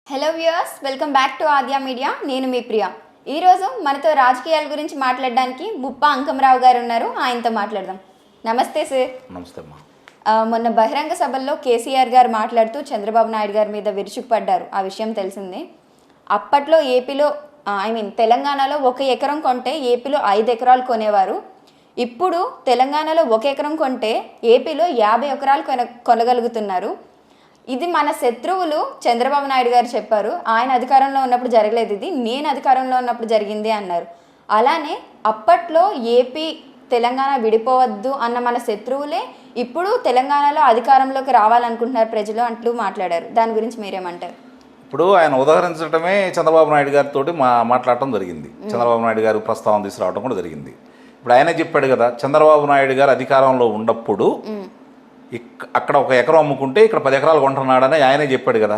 Hello viewers, welcome back to Aadya media. నేను మీ ప్రియా. ఈరోజు మనతో రాజకీయాల గురించి మాట్లాడడానికి బుప్పా అంకమరావు గారు ఉన్నారు. ఆయనతో మాట్లాడదాం. నమస్తే సార్. నమస్తే అమ్మా. మొన్న బహిరంగ సభల్లో కేసీఆర్ గారు మాట్లాడుతూ చంద్రబాబు నాయుడు గారి మీద విరుచుకుపడ్డారు. ఆ విషయం తెలిసిందే. అప్పట్లో ఏపీలో తెలంగాణలో 1 ఎకరం కొంటే ఏపీలో 5 ఎకరాలు కొనేవారు. ఇప్పుడు తెలంగాణలో 1 ఎకరం కొంటే ఏపీలో 50 ఎకరాలు కొనగలుగుతున్నారు. ఇది మన శత్రువులు చంద్రబాబు నాయుడు గారు చెప్పారు. ఆయన అధికారంలో ఉన్నప్పుడు జరగలేదు, ఇది నేను అధికారంలో ఉన్నప్పుడు జరిగింది అన్నారు. అలానే అప్పట్లో ఏపీ తెలంగాణ విడిపోవద్దు అన్న మన శత్రువులే ఇప్పుడు తెలంగాణలో అధికారంలోకి రావాలనుకుంటున్నారు ప్రజలు అంటూ మాట్లాడారు. దాని గురించి మీరేమంటారు? ఇప్పుడు ఆయన ఉదాహరించడమే చంద్రబాబు నాయుడు గారితో మాట్లాడటం జరిగింది. చంద్రబాబు నాయుడు గారు ప్రస్తావన తీసుకురావడం కూడా జరిగింది. ఇప్పుడు ఆయనే చెప్పాడు కదా, చంద్రబాబు నాయుడు గారు అధికారంలో ఉన్నప్పుడు అక్కడ 1 ఎకరం అమ్ముకుంటే ఇక్కడ 10 ఎకరాలు కొంటున్నాడని ఆయనే చెప్పాడు కదా.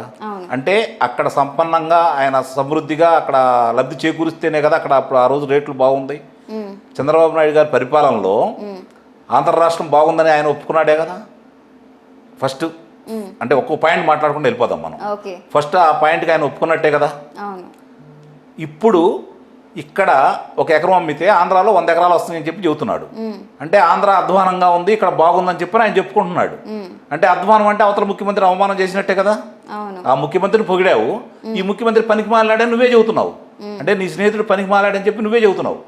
అంటే అక్కడ సంపన్నంగా ఆయన సమృద్ధిగా అక్కడ లబ్ధి చేకూరిస్తేనే కదా అక్కడ అప్పుడు ఆ రోజు రేట్లు బాగుంది. చంద్రబాబు నాయుడు గారి పరిపాలనలో ఆంధ్ర రాష్ట్రం బాగుందని ఆయన ఒప్పుకున్నాడే కదా ఫస్ట్. అంటే ఒక్కో పాయింట్ మాట్లాడుకుంటూ వెళ్ళిపోదాం మనం. ఫస్ట్ ఆ పాయింట్కి ఆయన ఒప్పుకున్నట్టే కదా. ఇప్పుడు ఇక్కడ 1 ఎకరం అమ్మితే ఆంధ్రాలో 100 ఎకరాలు వస్తుందని చెప్పి చెబుతున్నాడు. అంటే ఆంధ్ర అధ్వానంగా ఉంది, ఇక్కడ బాగుందని చెప్పి ఆయన చెప్పుకుంటున్నాడు. అంటే అధ్వానం అంటే అవతల ముఖ్యమంత్రి అవమానం చేసినట్టే కదా. ఆ ముఖ్యమంత్రిని పొగిడావు, ఈ ముఖ్యమంత్రి పనికి మాలాడని నువ్వే చెబుతున్నావు. అంటే నీ స్నేహితుడు పనికి మాలాడని చెప్పి నువ్వే చెబుతున్నావు.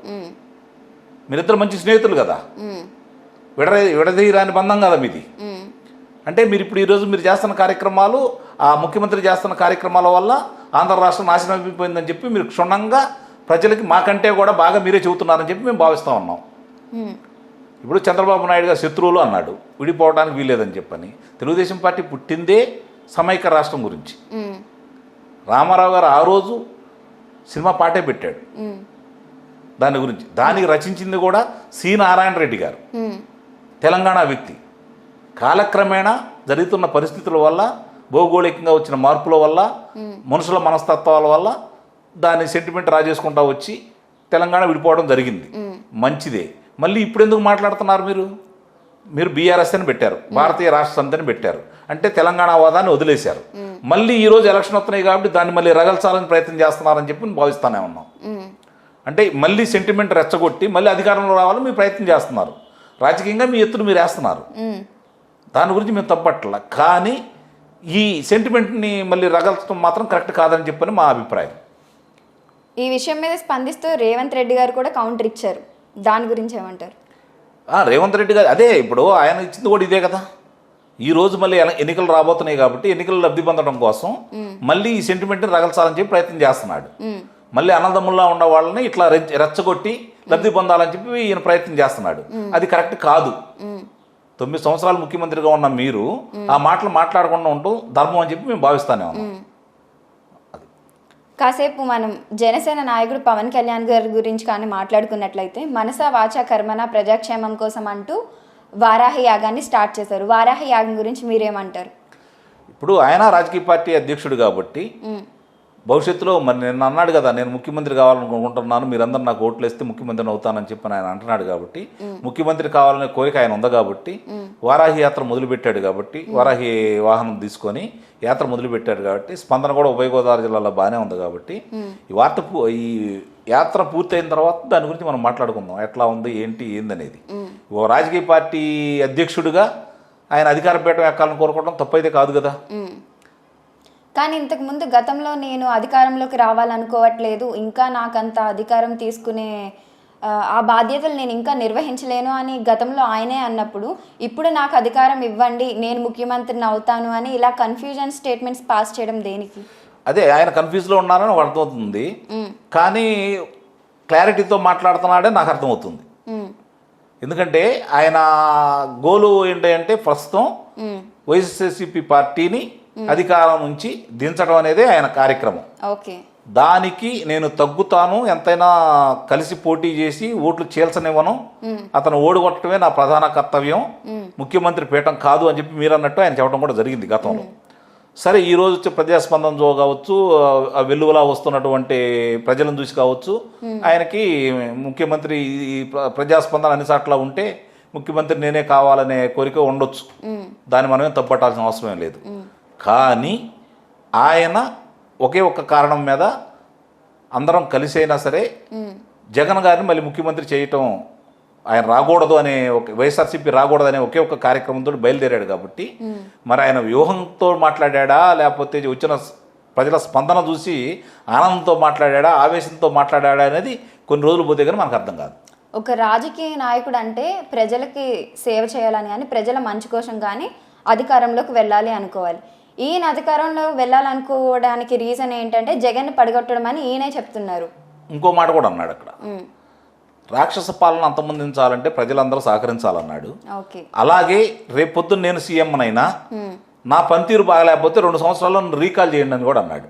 మీరిద్దరు మంచి స్నేహితులు కదా, విడదీయరాని బంధం కదా మీది. అంటే మీరు ఇప్పుడు ఈరోజు మీరు చేస్తున్న కార్యక్రమాలు, ఆ ముఖ్యమంత్రి చేస్తున్న కార్యక్రమాల వల్ల ఆంధ్ర రాష్ట్రం నాశనం అయిపోయిందని చెప్పి మీరు క్షుణ్ణంగా ప్రజలకి మాకంటే కూడా బాగా మీరే చెబుతున్నారని చెప్పి మేము భావిస్తూ ఉన్నాం. ఇప్పుడు చంద్రబాబు నాయుడు గారు శత్రువులు అన్నాడు, విడిపోవడానికి వీల్లేదని చెప్పని. తెలుగుదేశం పార్టీ పుట్టిందే సమైక్య రాష్ట్రం గురించి. రామారావు గారు ఆ రోజు సినిమా పాటే పెట్టాడు దాని గురించి. దానికి రచించింది కూడా సి నారాయణ రెడ్డి గారు, తెలంగాణ వ్యక్తి. కాలక్రమేణా జరుగుతున్న పరిస్థితుల వల్ల, భౌగోళికంగా వచ్చిన మార్పుల వల్ల, మనుషుల మనస్తత్వాల వల్ల దాన్ని సెంటిమెంట్ రాజేసుకుంటా వచ్చి తెలంగాణ విడిపోవడం జరిగింది. మంచిదే. మళ్ళీ ఇప్పుడు ఎందుకు మాట్లాడుతున్నారు మీరు బీఆర్ఎస్ అని పెట్టారు, భారతీయ రాష్ట్ర సమితి అని పెట్టారు. అంటే తెలంగాణ వాదాన్ని వదిలేశారు. మళ్ళీ ఈరోజు ఎలక్షన్ వస్తున్నాయి కాబట్టి దాన్ని మళ్ళీ రగల్చాలని ప్రయత్నం చేస్తున్నారని చెప్పి భావిస్తానే ఉన్నాం. అంటే మళ్ళీ సెంటిమెంట్ రెచ్చగొట్టి మళ్ళీ అధికారంలో రావాలని మీరు ప్రయత్నం చేస్తున్నారు. రాజకీయంగా మీ ఎత్తును మీరు వేస్తున్నారు. దాని గురించి మేము తప్పట్ల. కానీ ఈ సెంటిమెంట్ని మళ్ళీ రగల్చడం మాత్రం కరెక్ట్ కాదని చెప్పని మా అభిప్రాయం. ఈ విషయం మీద స్పందిస్తూ రేవంత్ రెడ్డి గారు కూడా కౌంటర్ ఇచ్చారు. దాని గురించి ఏమంటారు? రేవంత్ రెడ్డి గారు అదే ఇప్పుడు ఆయన ఇచ్చింది కూడా ఇదే కదా. ఈ రోజు మళ్ళీ ఎన్నికలు రాబోతున్నాయి కాబట్టి ఎన్నికలు లబ్ధి పొందడం కోసం మళ్ళీ ఈ సెంటిమెంట్ని రగల్చాలని చెప్పి ప్రయత్నం చేస్తున్నాడు. మళ్ళీ అన్నదమ్ముల్లా ఉన్న వాళ్ళని ఇట్లా రెచ్చగొట్టి లబ్ధి పొందాలని చెప్పి ఈయన ప్రయత్నం చేస్తున్నాడు. అది కరెక్ట్ కాదు. 9 సంవత్సరాలు ముఖ్యమంత్రిగా ఉన్న మీరు ఆ మాటలు మాట్లాడకుండా ఉండటం ధర్మం అని చెప్పి మేము భావిస్తానే ఉన్నాం. కాసేపు మనం జనసేన నాయకుడు పవన్ కళ్యాణ్ గారి గురించి కానీ మాట్లాడుకున్నట్లయితే, మనసా వాచా కర్మన ప్రజాక్షేమం కోసం అంటూ వారాహి యాగాన్ని స్టార్ట్ చేశారు. వారాహి యాగం గురించి మీరేమంటారు? ఇప్పుడు ఆయన రాజకీయ పార్టీ అధ్యక్షుడు కాబట్టి భవిష్యత్తులో మరి నేను అన్నాడు కదా, నేను ముఖ్యమంత్రి కావాలనుకుంటున్నాను, మీరందరూ నాకు ఓట్లు వేస్తే ముఖ్యమంత్రిని అవుతానని చెప్పి ఆయన అంటున్నాడు కాబట్టి, ముఖ్యమంత్రి కావాలనే కోరిక ఆయన ఉంది కాబట్టి, వారాహి యాత్ర మొదలుపెట్టాడు కాబట్టి, వారాహి వాహనం తీసుకొని యాత్ర మొదలుపెట్టాడు కాబట్టి, స్పందన కూడా ఉభయ గోదావరి జిల్లాలో బాగానే ఉంది కాబట్టి, ఈ యాత్ర పూర్తయిన తర్వాత దాని గురించి మనం మాట్లాడుకుందాం, ఎట్లా ఉంది ఏందనేది. ఓ రాజకీయ పార్టీ అధ్యక్షుడిగా ఆయన అధికార పీఠం ఎక్కాలని కోరుకోవడం తప్పైతే కాదు కదా. కానీ ఇంతకుముందు గతంలో నేను అధికారంలోకి రావాలనుకోవట్లేదు, ఇంకా నాకంత అధికారం తీసుకునే ఆ బాధ్యతలు నేను ఇంకా నిర్వహించలేను అని గతంలో ఆయనే అన్నప్పుడు, ఇప్పుడు నాకు అధికారం ఇవ్వండి, నేను ముఖ్యమంత్రిని అవుతాను అని ఇలా కన్ఫ్యూజన్ స్టేట్మెంట్స్ పాస్ చేయడం దేనికి? అదే ఆయన కన్ఫ్యూజ్లో ఉన్నారని అర్థమవుతుంది. కానీ క్లారిటీతో మాట్లాడుతున్నాడే నాకు అర్థమవుతుంది. ఎందుకంటే ఆయన గోలు ఏంటంటే ప్రస్తుతం వైఎస్ఆర్సీపీ పార్టీని అధికారం నుంచి దించడం అనేది ఆయన కార్యక్రమం. దానికి నేను తగ్గుతాను, ఎంతైనా కలిసి పోటీ చేసి ఓట్లు చీల్చనివ్వను, అతను ఓడిగొట్టడమే నా ప్రధాన కర్తవ్యం, ముఖ్యమంత్రి పీఠం కాదు అని చెప్పి మీరు అన్నట్టు ఆయన చెప్పడం కూడా జరిగింది గతంలో. సరే, ఈరోజు వచ్చే ప్రజాస్పందన కావచ్చు, వెలువలా వస్తున్నటువంటి ప్రజలను చూసి కావచ్చు, ఆయనకి ముఖ్యమంత్రి ప్రజాస్పందన అన్ని సాట్లా ఉంటే ముఖ్యమంత్రి నేనే కావాలనే కోరిక ఉండొచ్చు. దాన్ని మనమే తప్పట్టాల్సిన అవసరం లేదు. కానీ ఆయన ఒకే ఒక్క కారణం మీద అందరం కలిసి అయినా సరే జగన్ గారిని మళ్ళీ ముఖ్యమంత్రి చేయటం, ఆయన రాకూడదు అనే ఒక వైఎస్ఆర్సీపీ రాకూడదు అనే ఒకే ఒక్క కార్యక్రమంతో బయలుదేరాడు కాబట్టి మరి ఆయన వ్యూహంతో మాట్లాడా లేకపోతే వచ్చిన ప్రజల స్పందన చూసి ఆనందంతో మాట్లాడా ఆవేశంతో మాట్లాడా అనేది కొన్ని రోజులు పోతే కానీ మనకు అర్థం కాదు. ఒక రాజకీయ నాయకుడు అంటే ప్రజలకి సేవ చేయాలని కానీ ప్రజల మంచి కోసం కానీ అధికారంలోకి వెళ్ళాలి అనుకోవాలి. ఈయన అధికారంలో వెళ్ళాలనుకోవడానికి రీజన్ ఏంటంటే జగన్ని పడగొట్టడం అని ఈయనే చెప్తున్నారు. ఇంకో మాట కూడా అన్నాడు అక్కడ, రాక్షస పాలన అంతమొందించాలంటే ప్రజలందరూ సహకరించాలన్నాడు. అలాగే రేపొద్దున నేను సీఎం అయినా నా పనితీరు బాగలేకపోతే 2 సంవత్సరాల్లో రీకాల్ చేయండి అని కూడా అన్నాడు.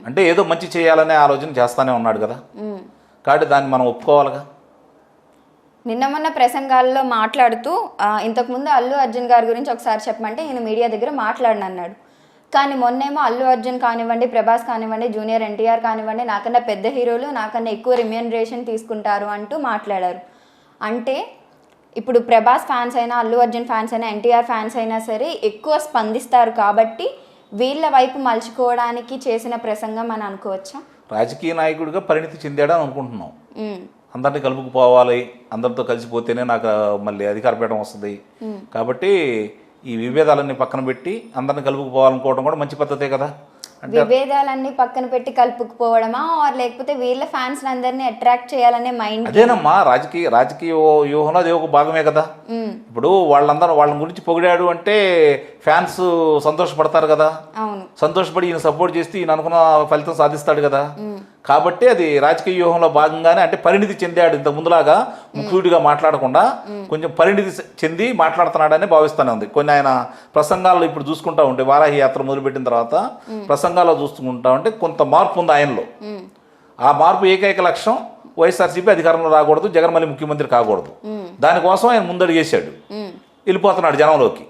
అంటే ఏదో మంచి చేయాలనే ఆలోచన చేస్తానే ఉన్నాడు కదా, కాబట్టి దాన్ని మనం ఒప్పుకోవాలిగా. నిన్న మొన్న ప్రసంగాల్లో మాట్లాడుతూ ఇంతకుముందు అల్లు అర్జున్ గారి గురించి ఒకసారి చెప్పమంటే ఈయన మీడియా దగ్గర మాట్లాడనన్నాడు. కానీ మొన్నేమో అల్లు అర్జున్ కానివ్వండి, ప్రభాస్ కానివ్వండి, జూనియర్ ఎన్టీఆర్ కానివ్వండి, నాకన్నా పెద్ద హీరోలు నాకన్నా ఎక్కువ రెమ్యూనరేషన్ తీసుకుంటారు అంటూ మాట్లాడారు. అంటే ఇప్పుడు ప్రభాస్ ఫ్యాన్స్ అయినా, అల్లు అర్జున్ ఫ్యాన్స్ అయినా, ఎన్టీఆర్ ఫ్యాన్స్ అయినా సరే ఎక్కువ స్పందిస్తారు కాబట్టి వీళ్ళ వైపు మలుచుకోవడానికి చేసిన ప్రసంగం అని అనుకోవచ్చా? రాజకీయ నాయకుడిగా పరిణితి చెందాడని అనుకుంటున్నాం. అందరినీ కలుపుకుపోవాలి, అందరితో కలిసిపోతేనే నాకు మళ్ళీ అధికార పీఠం వస్తుంది. కాబట్టి ఈ విభేదాలన్నీ పక్కన పెట్టి అందరిని కలుపుకుపోవాలనుకోవడం కూడా మంచి పద్ధతే కదా. విభేదాలన్నీ పక్కన పెట్టి కలుపుకుపోవడమా లేకపోతే వీళ్ళ ఫ్యాన్స్ అందరినీ అట్రాక్ట్ చేయాలనే మైండ్? అదేనమ్మా, రాజకీయ వ్యూహంలో అది ఒక భాగమే కదా. ఇప్పుడు వాళ్ళ గురించి పొగిడాడు అంటే ఫ్యాన్స్ సంతోషపడతారు కదా. సంతోషపడి ఈయన సపోర్ట్ చేస్తే ఈయన అనుకున్న ఫలితం సాధిస్తాడు కదా. కాబట్టి అది రాజకీయ వ్యూహంలో భాగంగానే, అంటే పరిణితి చెందాడు. ఇంత ముందులాగా ముఖ్యుడిగా మాట్లాడకుండా కొంచెం పరిణితి చెంది మాట్లాడుతున్నాడని భావిస్తూనే ఉంది. కొన్ని ఆయన ప్రసంగాల్లో ఇప్పుడు చూసుకుంటా ఉంటే, వారాహి యాత్ర మొదలుపెట్టిన తర్వాత ప్రసంగాల్లో చూసుకుంటా ఉంటే కొంత మార్పు ఉంది ఆయనలో. ఆ మార్పు ఏకైక లక్ష్యం వైఎస్ఆర్సీపీ అధికారంలో రాకూడదు, జగన్ మళ్ళీ ముఖ్యమంత్రి కాకూడదు. దానికోసం ఆయన ముందడుగేశాడు, వెళ్ళిపోతున్నాడు జనంలోకి.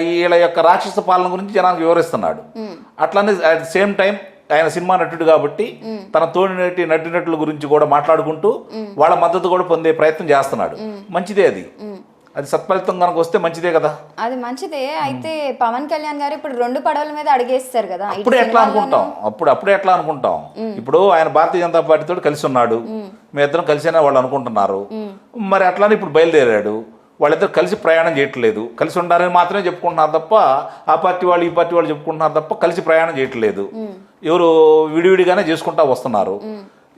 వీళ్ళ యొక్క రాక్షస పాలన గురించి జనానికి వివరిస్తున్నాడు. అట్లానే అట్ సేమ్ టైం ఆయన సినిమా నటుడు కాబట్టి తన తోటి నటినటుల గురించి కూడా మాట్లాడుకుంటూ వాళ్ళ మద్దతు కూడా పొందే ప్రయత్నం చేస్తున్నాడు. మంచిదే, అది సత్ఫలితం కనుక వస్తే మంచిదే కదా. అది మంచిదే. అయితే పవన్ కళ్యాణ్ గారు ఇప్పుడు 2 పడవల మీద అడిగేస్తారు కదా, అప్పుడే ఎట్లా అనుకుంటాం, అప్పుడే ఎట్లా అనుకుంటాం. ఇప్పుడు ఆయన భారతీయ జనతా పార్టీతో కలిసి ఉన్నాడు, మీ ఇద్దరం కలిసేనా వాళ్ళు అనుకుంటున్నారు. మరి అట్లానే ఇప్పుడు బయలుదేరాడు, వాళ్ళిద్దరు కలిసి ప్రయాణం చేయట్లేదు. కలిసి ఉండాలని మాత్రమే చెప్పుకుంటున్నారు తప్ప ఆ పార్టీ వాళ్ళు ఈ పార్టీ వాళ్ళు చెప్పుకుంటున్నారు తప్ప కలిసి ప్రయాణం చేయట్లేదు. ఎవరు విడివిడిగానే చేసుకుంటా వస్తున్నారు.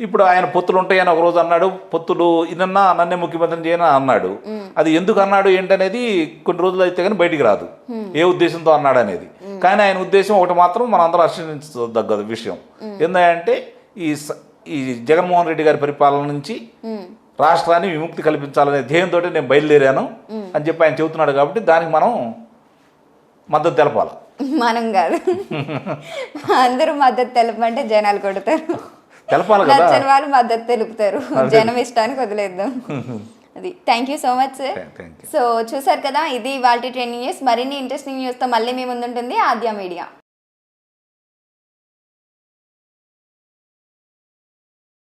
ఇప్పుడు ఆయన పొత్తులు ఉంటాయని ఒకరోజు అన్నాడు, పొత్తులు ఇదన్నా నన్నే ముఖ్యమంత్రిని చేయని అన్నాడు. అది ఎందుకు అన్నాడు ఏంటనేది కొన్ని రోజులు అయితే కానీ బయటికి రాదు, ఏ ఉద్దేశంతో అన్నాడు అనేది. కానీ ఆయన ఉద్దేశం ఒకటి మాత్రం మనం అందరూ హర్షించదగ్గ విషయం ఏంటంటే, ఈ జగన్మోహన్ రెడ్డి గారి పరిపాలన నుంచి రాష్ట్రాన్ని విముక్తి కల్పించాలనే ధ్యేయంతో నేను బయలుదేరాను అని చెప్పి ఆయన చెబుతున్నాడు. కాబట్టి దానికి మనం మద్దతు తెలపాలి. మనం కాదు, అందరూ మద్దతు తెలపమంటే జనాలు కొడతారు. తెలపాలి కదా, నచ్చని వాళ్ళు మద్దతు తెలుపుతారు. జనం ఇష్టానికి వదిలేద్దాం. అది. Thank you so much sir. So చూసారు కదా, ఇది ఇవాల్టి ట్రెండింగ్ న్యూస్. మరిన్ని ఇంట్రెస్టింగ్ న్యూస్తో మళ్ళీ మీ ముందుంటుంది ఆద్య మీడియా.